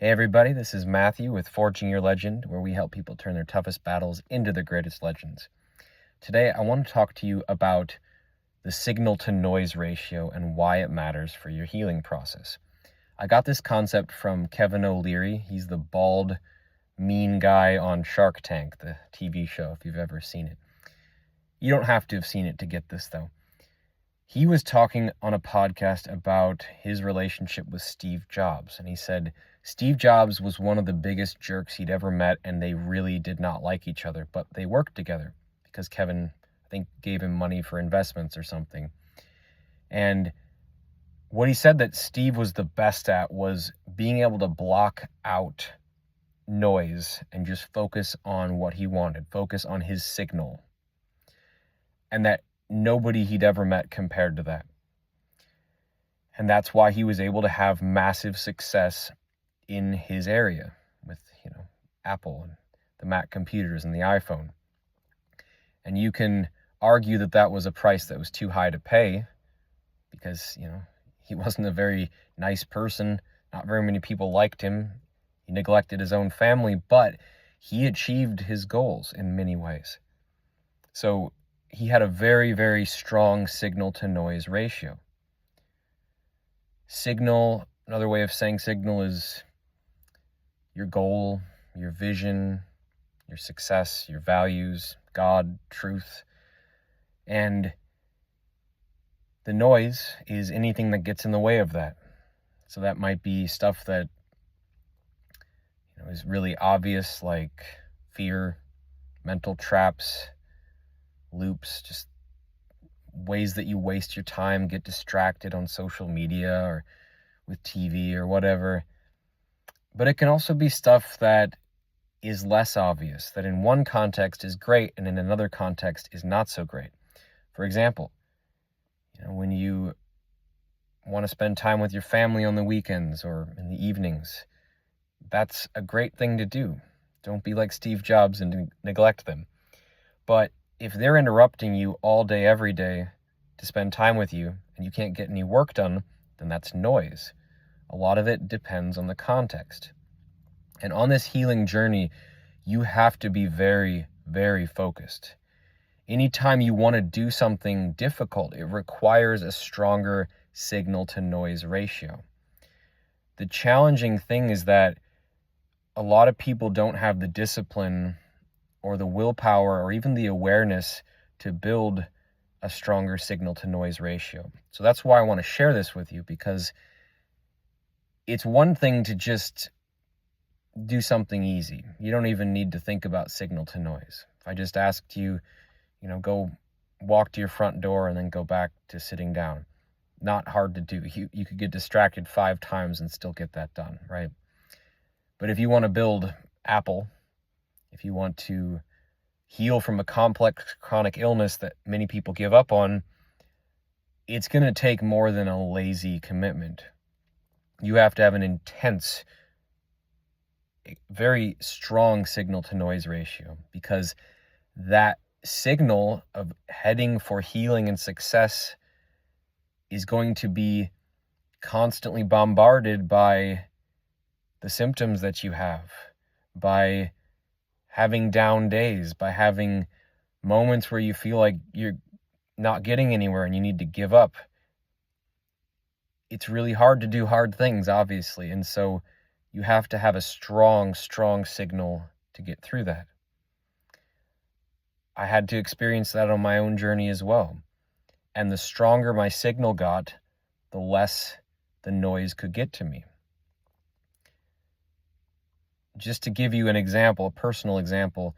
Hey everybody, this is Matthew with Forging Your Legend, where we help people turn their toughest battles into their greatest legends. Today, I want to talk to you about the signal-to-noise ratio and why it matters for your healing process. I got this concept from Kevin O'Leary. He's the bald, mean guy on Shark Tank, the TV show, if you've ever seen it. You don't have to have seen it to get this, though. He was talking on a podcast about his relationship with Steve Jobs, and he said Steve Jobs was one of the biggest jerks he'd ever met, and they really did not like each other, but they worked together because Kevin, I think, gave him money for investments or something. And what he said that Steve was the best at was being able to block out noise and just focus on what he wanted, focus on his signal, and that nobody he'd ever met compared to that. And that's why he was able to have massive success in his area with, Apple and the Mac computers and the iPhone. And you can argue that that was a price that was too high to pay because, he wasn't a very nice person. Not very many people liked him. He neglected his own family, but he achieved his goals in many ways. So he had a very, very strong signal-to-noise ratio. Signal, another way of saying signal is your goal, your vision, your success, your values, God, truth. And the noise is anything that gets in the way of that. So that might be stuff that is really obvious, like fear, mental traps, loops, just ways that you waste your time, get distracted on social media or with TV or whatever. But it can also be stuff that is less obvious, that in one context is great and in another context is not so great. For example, when you want to spend time with your family on the weekends or in the evenings, that's a great thing to do. Don't be like Steve Jobs and neglect them. But if they're interrupting you all day, every day to spend time with you and you can't get any work done, then that's noise. A lot of it depends on the context. And on this healing journey, you have to be very, very focused. Anytime you want to do something difficult, it requires a stronger signal-to-noise ratio. The challenging thing is that a lot of people don't have the discipline or the willpower or even the awareness to build a stronger signal-to-noise ratio. So that's why I want to share this with you, because it's one thing to just do something easy. You don't even need to think about signal-to-noise. If I just asked you, go walk to your front door and then go back to sitting down, not hard to do. You could get distracted 5 times and still get that done, right? But if you want to build Apple, if you want to heal from a complex chronic illness that many people give up on, it's going to take more than a lazy commitment. You have to have an intense, very strong signal-to-noise ratio, because that signal of heading for healing and success is going to be constantly bombarded by the symptoms that you have, by having down days, by having moments where you feel like you're not getting anywhere and you need to give up. It's really hard to do hard things, obviously, and so you have to have a strong, strong signal to get through that. I had to experience that on my own journey as well. And the stronger my signal got, the less the noise could get to me. Just to give you an example, a personal example,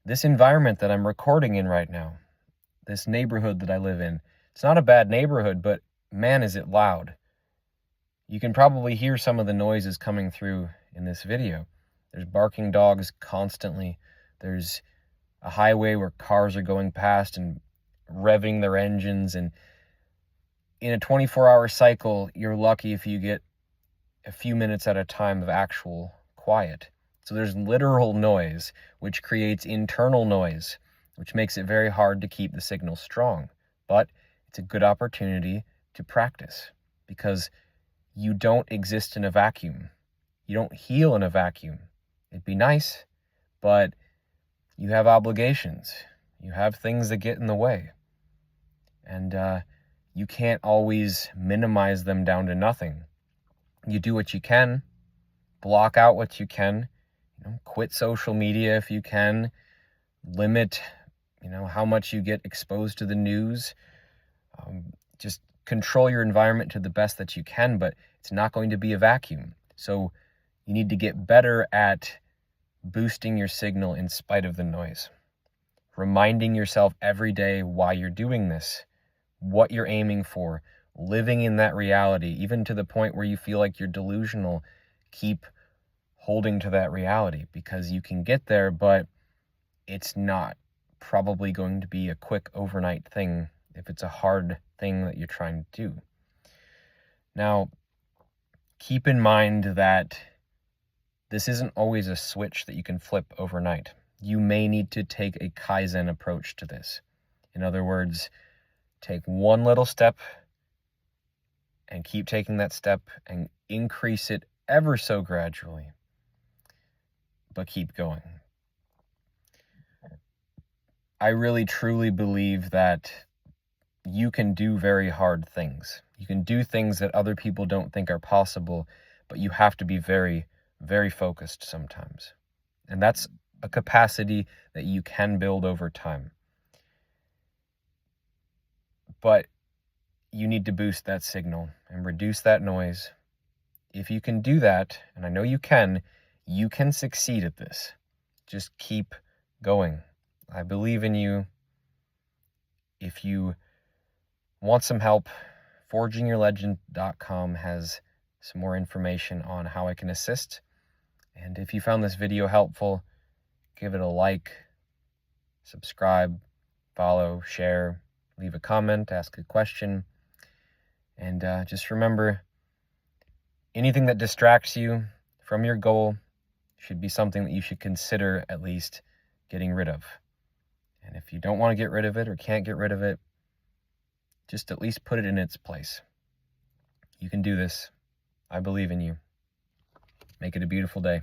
this environment that I'm recording in right now, this neighborhood that I live in, it's not a bad neighborhood, but man, is it loud. You can probably hear some of the noises coming through in this video. There's barking dogs constantly. There's a highway where cars are going past and revving their engines. And in a 24-hour cycle, you're lucky if you get a few minutes at a time of actual quiet. So there's literal noise, which creates internal noise, which makes it very hard to keep the signal strong. But it's a good opportunity to practice, because you don't exist in a vacuum. You don't heal in a vacuum. It'd be nice, but you have obligations. You have things that get in the way. And you can't always minimize them down to nothing. You do what you can, block out what you can, quit social media if you can, limit, how much you get exposed to the news. Just control your environment to the best that you can, but it's not going to be a vacuum. So you need to get better at boosting your signal in spite of the noise. Reminding yourself every day why you're doing this, what you're aiming for, living in that reality, even to the point where you feel like you're delusional. Keep holding to that reality, because you can get there, but it's not probably going to be a quick overnight thing if it's a hard thing that you're trying to do. Now, keep in mind that this isn't always a switch that you can flip overnight. You may need to take a Kaizen approach to this. In other words, take one little step and keep taking that step and increase it ever so gradually, but keep going. I really truly believe that you can do very hard things. You can do things that other people don't think are possible, but you have to be very, very focused sometimes. And that's a capacity that you can build over time. But you need to boost that signal and reduce that noise. If you can do that, and I know you can succeed at this. Just keep going. I believe in you. If you want some help, forgingyourlegend.com has some more information on how I can assist. And if you found this video helpful, give it a like, subscribe, follow, share, leave a comment, ask a question. And just remember, anything that distracts you from your goal should be something that you should consider at least getting rid of. And if you don't want to get rid of it or can't get rid of it, just at least put it in its place. You can do this. I believe in you. Make it a beautiful day.